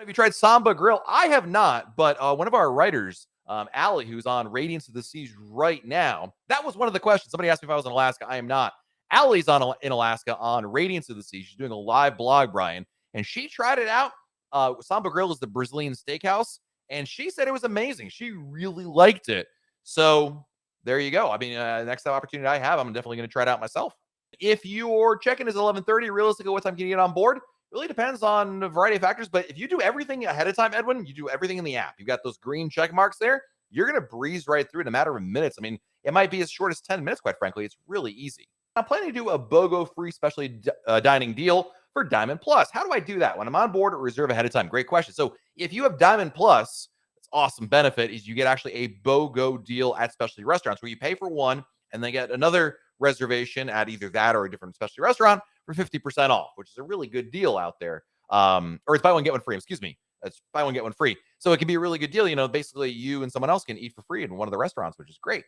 Have you tried Samba Grill? I have not, but one of our writers, Allie, who's on Radiance of the Seas right now, that was one of the questions. Somebody asked me if I was in Alaska. I am not. Allie's in Alaska on Radiance of the Seas. She's doing a live blog, Brian, and she tried it out. Samba Grill is the Brazilian steakhouse, and she said it was amazing. She really liked it. So there you go. I mean, next opportunity I have, I'm definitely going to try it out myself. If your check-in is 11:30, realistically, what time can you get on board? Really depends on a variety of factors. But if you do everything ahead of time, Edwin, you do everything in the app. You've got those green check marks there. You're going to breeze right through in a matter of minutes. I mean, it might be as short as 10 minutes, quite frankly. It's really easy. I'm planning to do a BOGO free specialty dining deal for Diamond Plus. How do I do that? When I'm on board or reserve ahead of time? Great question. So if you have Diamond Plus, it's awesome benefit is you get actually a BOGO deal at specialty restaurants where you pay for one and then get another reservation at either that or a different specialty restaurant for 50% off, which is a really good deal out there. Or it's buy one, get one free. Excuse me. It's buy one, get one free. So it can be a really good deal. You know, basically you and someone else can eat for free in one of the restaurants, which is great.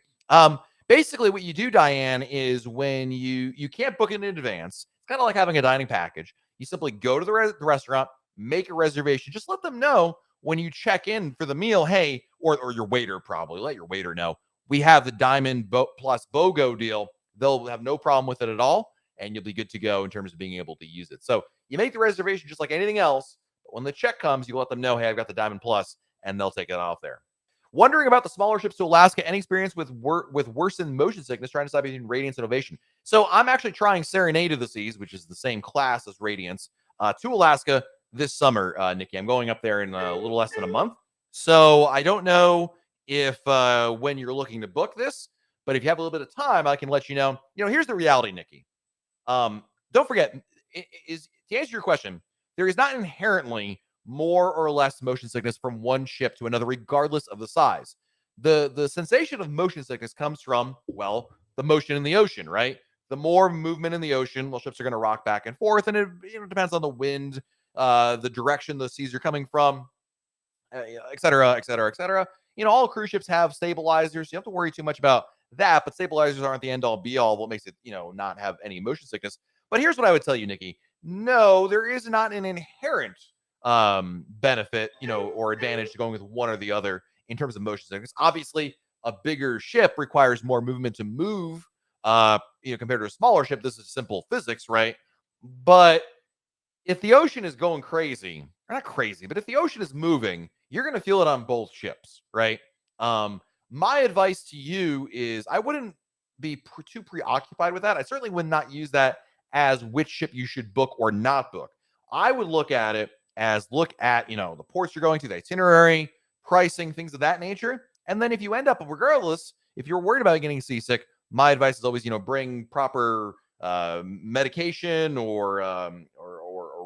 Basically what you do, Diane, is when you can't book it in advance, it's kind of like having a dining package. You simply go to the restaurant, make a reservation. Just let them know when you check in for the meal, hey, or your waiter probably, let your waiter know, we have the Diamond Plus BOGO deal. They'll have no problem with it at all, and you'll be good to go in terms of being able to use it. So you make the reservation just like anything else, but when the check comes, you let them know, hey, I've got the Diamond Plus, and they'll take it off there. Wondering about the smaller ships to Alaska, any experience with worsened motion sickness, trying to decide between Radiance and Ovation. So I'm actually trying Serenade of the Seas, which is the same class as Radiance, to Alaska this summer, Nikki. I'm going up there in a little less than a month. So I don't know if when you're looking to book this, but if you have a little bit of time, I can let you know. You know, here's the reality, Nikki. Don't forget, is to answer your question, there is not inherently more or less motion sickness from one ship to another, regardless of the size. The sensation of motion sickness comes from, well, the motion in the ocean, right? The more movement in the ocean, well, ships are going to rock back and forth, and it depends on the wind, the direction the seas are coming from, et cetera, et cetera, et cetera. You know, all cruise ships have stabilizers. You don't have to worry too much about that, but stabilizers aren't the end all be all. What makes it, not have any motion sickness. But here's what I would tell you, Nikki. No, there is not an inherent benefit, or advantage to going with one or the other in terms of motion sickness. Obviously, a bigger ship requires more movement to move, compared to a smaller ship. This is simple physics, right? But if the ocean is going crazy, or not crazy, but if the ocean is moving, you're going to feel it on both ships, right? My advice to you is I wouldn't be too preoccupied with that. I certainly would not use that as which ship you should book or not book. I would look at it as the ports you're going to, the itinerary, pricing, things of that nature. And then if you end up, regardless, if you're worried about getting seasick, my advice is always, bring proper medication or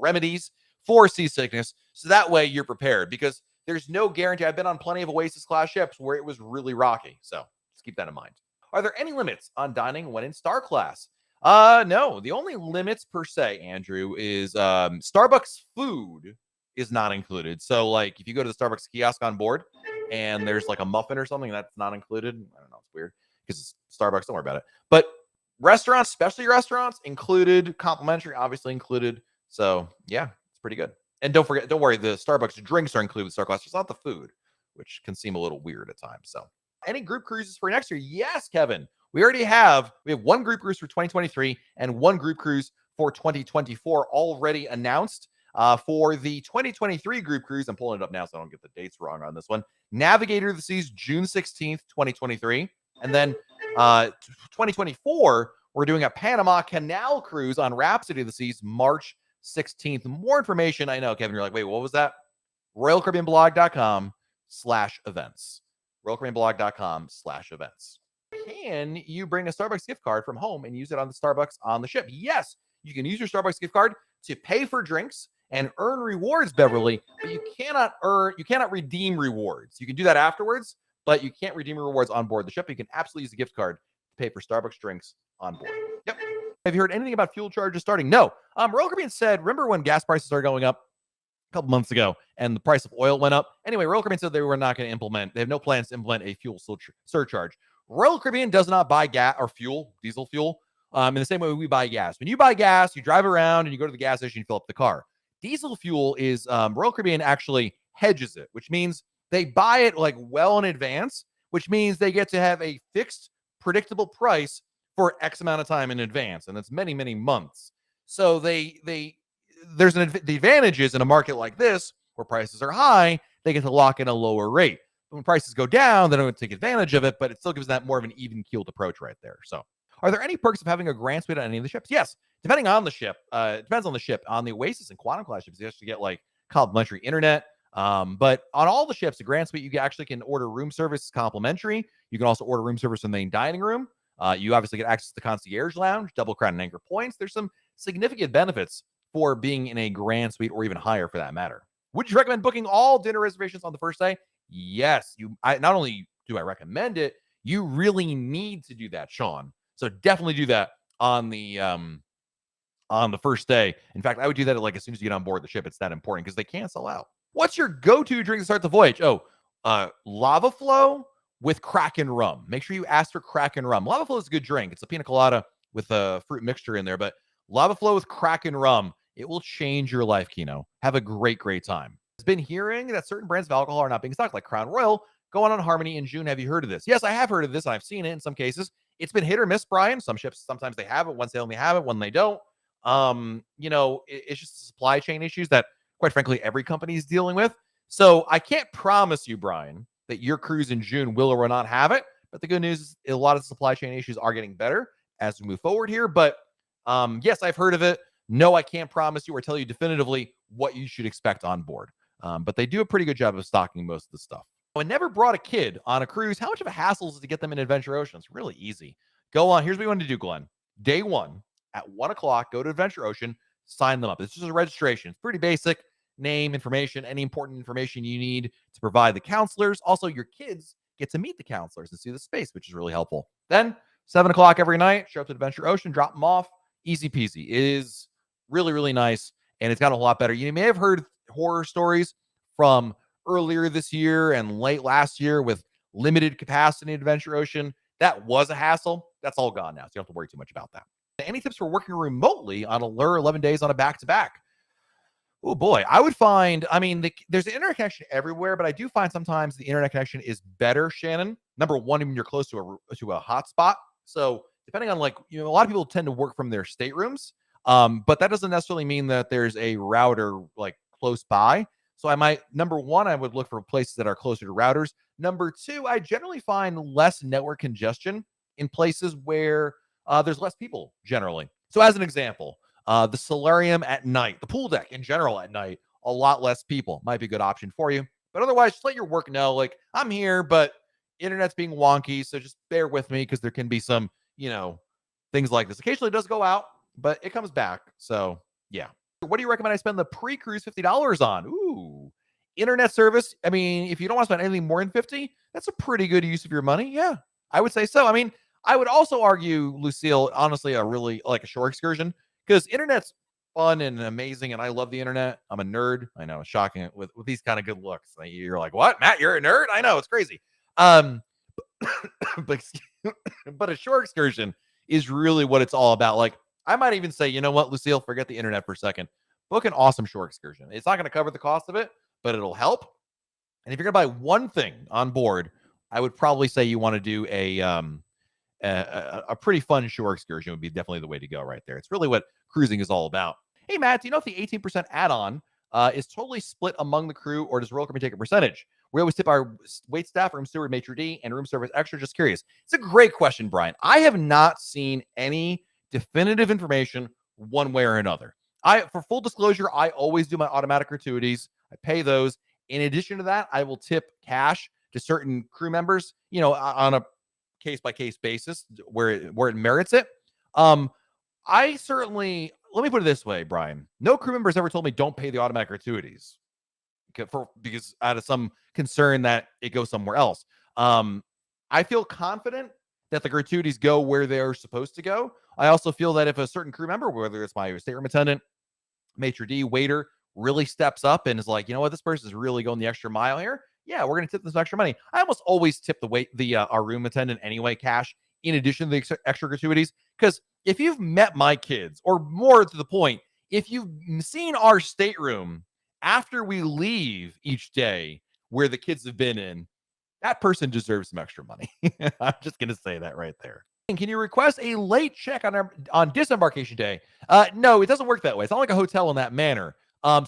remedies for seasickness. So that way you're prepared, because there's no guarantee. I've been on plenty of Oasis class ships where it was really rocky. So just keep that in mind. Are there any limits on dining when in Star class? No, the only limits per se, Andrew, is Starbucks food is not included. So like if you go to the Starbucks kiosk on board and there's like a muffin or something that's not included, I don't know, it's weird because it's Starbucks, don't worry about it. But restaurants, specialty restaurants included, complimentary, obviously included. So yeah, it's pretty good. And don't worry, the Starbucks drinks are included with Star class, just not the food, which can seem a little weird at times. So any group cruises for next year? Yes, Kevin. We have one group cruise for 2023 and one group cruise for 2024 already announced. For the 2023 group cruise, I'm pulling it up now so I don't get the dates wrong on this one. Navigator of the Seas, June 16th, 2023. And then 2024, we're doing a Panama Canal cruise on Rhapsody of the Seas, March 16th. More information, I know, Kevin, you're like, wait, what was that? RoyalCaribbeanBlog.com/events. RoyalCaribbeanBlog.com/events. Can you bring a Starbucks gift card from home and use it on the Starbucks on the ship? Yes, you can use your Starbucks gift card to pay for drinks and earn rewards, Beverly, but you cannot redeem rewards. You can do that afterwards, but you can't redeem rewards on board the ship. You can absolutely use a gift card to pay for Starbucks drinks on board. Yep. Have you heard anything about fuel charges starting? No. Royal Caribbean said, remember when gas prices are going up a couple months ago and the price of oil went up? Anyway, Royal Caribbean said they were not going to implement, they have no plans to implement a fuel surcharge. Royal Caribbean does not buy gas or fuel, diesel fuel, in the same way we buy gas. When you buy gas, you drive around and you go to the gas station, you fill up the car. Diesel fuel is Royal Caribbean actually hedges it, which means they buy it like well in advance, which means they get to have a fixed, predictable price for X amount of time in advance, and it's many, many months. So there's the advantage is in a market like this where prices are high, they get to lock in a lower rate. When prices go down, they don't take advantage of it, but it still gives that more of an even keeled approach right there. So, are there any perks of having a grant suite on any of the ships? Yes, depending on the ship. It depends on the ship. On the Oasis and Quantum class ships, you actually get like complimentary internet. But on all the ships, the Grand Suite, you actually can order room service complimentary. You can also order room service in the main dining room. You obviously get access to the concierge lounge, double crown and anchor points. There's some significant benefits for being in a Grand Suite or even higher for that matter. Would you recommend booking all dinner reservations on the first day? Yes. Not only do I recommend it, you really need to do that, Sean. So definitely do that on the first day. In fact, I would do that like as soon as you get on board the ship. It's that important because they can't sell out. What's your go-to drink to start the voyage? Oh, lava flow with Kraken rum. Make sure you ask for Kraken rum. Lava flow is a good drink. It's a pina colada with a fruit mixture in there, but lava flow with Kraken rum, it will change your life, Kino. Have a great, great time. I've been hearing that certain brands of alcohol are not being stocked, like Crown Royal, going on Harmony in June. Have you heard of this? Yes, I have heard of this. I've seen it in some cases. It's been hit or miss, Brian. Some ships, sometimes they have it. Once they only have it, when they don't. It's just supply chain issues that, quite frankly, every company is dealing with. So I can't promise you, Brian, that your cruise in June will or will not have it. But the good news is a lot of supply chain issues are getting better as we move forward here. But yes, I've heard of it. No, I can't promise you or tell you definitively what you should expect on board. But they do a pretty good job of stocking most of the stuff. I never brought a kid on a cruise. How much of a hassle is it to get them in Adventure Ocean? It's really easy. Go on. Here's what you want to do, Glenn. Day one at 1 o'clock, go to Adventure Ocean, sign them up. It's just a registration. It's pretty basic. Name, information, any important information you need to provide the counselors. Also, your kids get to meet the counselors and see the space, which is really helpful. Then 7 o'clock every night, show up to Adventure Ocean, drop them off. Easy peasy. It is really, really nice, and it's gotten a lot better. You may have heard horror stories from earlier this year and late last year with limited capacity in Adventure Ocean. That was a hassle. That's all gone now, so you don't have to worry too much about that. Any tips for working remotely on Allure 11 days on a back-to-back? Oh boy, I would find, there's an internet connection everywhere, but I do find sometimes the internet connection is better, Shannon. Number one, when you're close to a hotspot. So depending on a lot of people tend to work from their staterooms, but that doesn't necessarily mean that there's a router like close by. So number one, I would look for places that are closer to routers. Number two, I generally find less network congestion in places where there's less people generally. So as an example, the solarium at night, the pool deck in general at night, a lot less people might be a good option for you. But otherwise, just let your work know, like, I'm here, but internet's being wonky, so just bear with me because there can be some, things like this. Occasionally it does go out, but it comes back. So yeah. What do you recommend I spend the pre-cruise $50 on? Ooh, internet service. If you don't want to spend anything more than 50, that's a pretty good use of your money. Yeah, I would say so. I would also argue, Lucille, honestly, a really like a shore excursion, because internet's fun and amazing, and I love the internet. I'm a nerd. I know, it's shocking with these kind of good looks. You're like, what, Matt? You're a nerd? I know, it's crazy. But but a shore excursion is really what it's all about. Like, I might even say, you know what, Lucille, forget the internet for a second. Book an awesome shore excursion. It's not going to cover the cost of it, but it'll help. And if you're going to buy one thing on board, I would probably say you want to do a pretty fun shore excursion would be definitely the way to go right there. It's really what cruising is all about. Hey, Matt, do you know if the 18% add-on is totally split among the crew, or does Royal Caribbean take a percentage? We always tip our wait staff, room steward, maitre d', and room service extra. Just curious. It's a great question, Brian. I have not seen any definitive information one way or another. For full disclosure, I always do my automatic gratuities. I pay those. In addition to that, I will tip cash to certain crew members, on a case-by-case basis where it merits it. Let me put it this way, Brian. No crew members ever told me don't pay the automatic gratuities because out of some concern that it goes somewhere else. I feel confident that the gratuities go where they're supposed to go. I also feel that if a certain crew member, whether it's my stateroom attendant, maitre d', waiter, really steps up and is like, you know what, this person is really going the extra mile here. Yeah, we're going to tip this extra money. I almost always tip our room attendant anyway, cash, in addition to the extra gratuities. Because if you've met my kids, or more to the point, if you've seen our stateroom after we leave each day where the kids have been in, that person deserves some extra money. I'm just going to say that right there. And can you request a late check on disembarkation day? No, it doesn't work that way. It's not like a hotel in that manner.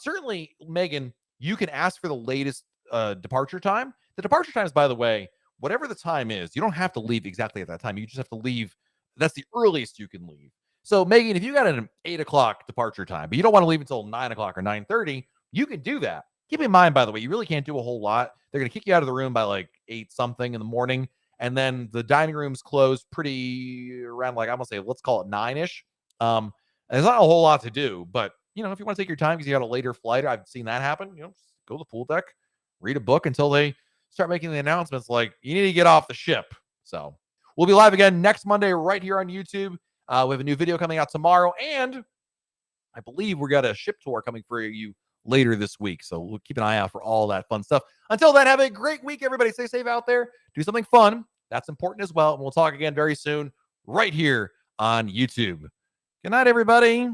Certainly, Megan, you can ask for the latest departure time. The departure times, by the way, whatever the time is, you don't have to leave exactly at that time. You just have to leave. That's the earliest you can leave. So, Megan, if you got an 8 o'clock departure time, but you don't want to leave until 9 o'clock or 9:30, you can do that. Keep in mind, by the way, you really can't do a whole lot. They're going to kick you out of the room by like 8 something in the morning. And then the dining room's closed pretty around, like, I'm going to say, let's call it 9-ish. There's not a whole lot to do, but if you want to take your time because you got a later flight, I've seen that happen, just go to the pool deck, read a book until they start making the announcements like you need to get off the ship. So we'll be live again next Monday right here on YouTube. We have a new video coming out tomorrow, and I believe we got a ship tour coming for you later this week. So we'll keep an eye out for all that fun stuff. Until then, have a great week, everybody. Stay safe out there. Do something fun. That's important as well. And we'll talk again very soon right here on YouTube. Good night, everybody.